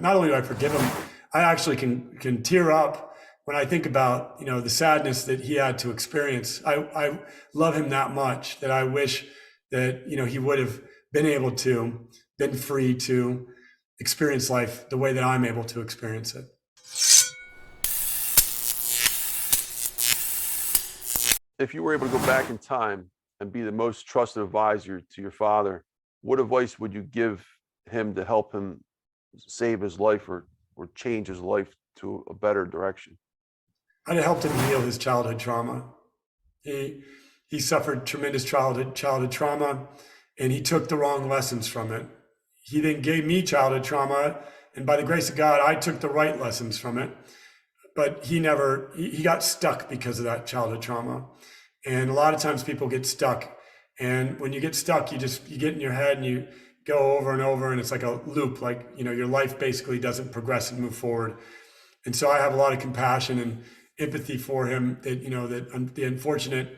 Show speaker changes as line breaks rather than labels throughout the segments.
Not only do I forgive him, I actually can tear up when I think about, the sadness that he had to experience. I love him that much that I wish that, he would have been free to experience life the way that I'm able to experience it.
If you were able to go back in time and be the most trusted advisor to your father, what advice would you give him to help him save his life or change his life to a better direction?
I'd have helped him heal his childhood trauma. He suffered tremendous childhood trauma, and he took the wrong lessons from it. He then gave me childhood trauma, and by the grace of God, I took the right lessons from it. But he got stuck because of that childhood trauma. And a lot of times people get stuck. And when you get stuck, you get in your head and you go over and over, and it's like a loop, like, your life basically doesn't progress and move forward. And so I have a lot of compassion and empathy for him that, that the unfortunate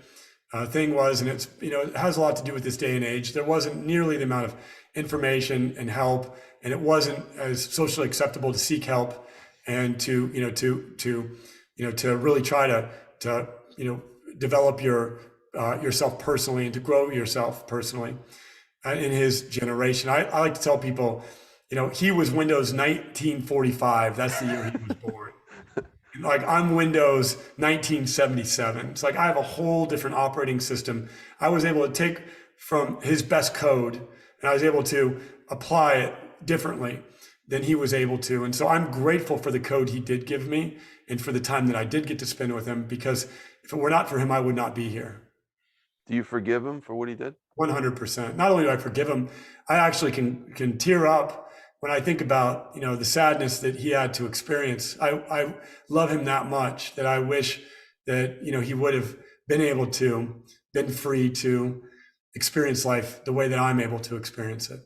thing was, and it's, it has a lot to do with this day and age. There wasn't nearly the amount of information and help, and it wasn't as socially acceptable to seek help and to really try to develop yourself personally and to grow yourself personally. In his generation, I like to tell people, he was Windows 1945. That's the year he was born. Like, I'm Windows 1977. It's like I have a whole different operating system. I was able to take from his best code, and I was able to apply it differently than he was able to. And so I'm grateful for the code he did give me and for the time that I did get to spend with him, because if it were not for him, I would not be here.
Do you forgive him for what he did?
100%. Not only do I forgive him, I actually can tear up when I think about, the sadness that he had to experience. I love him that much that I wish that, he would have been free to experience life the way that I'm able to experience it.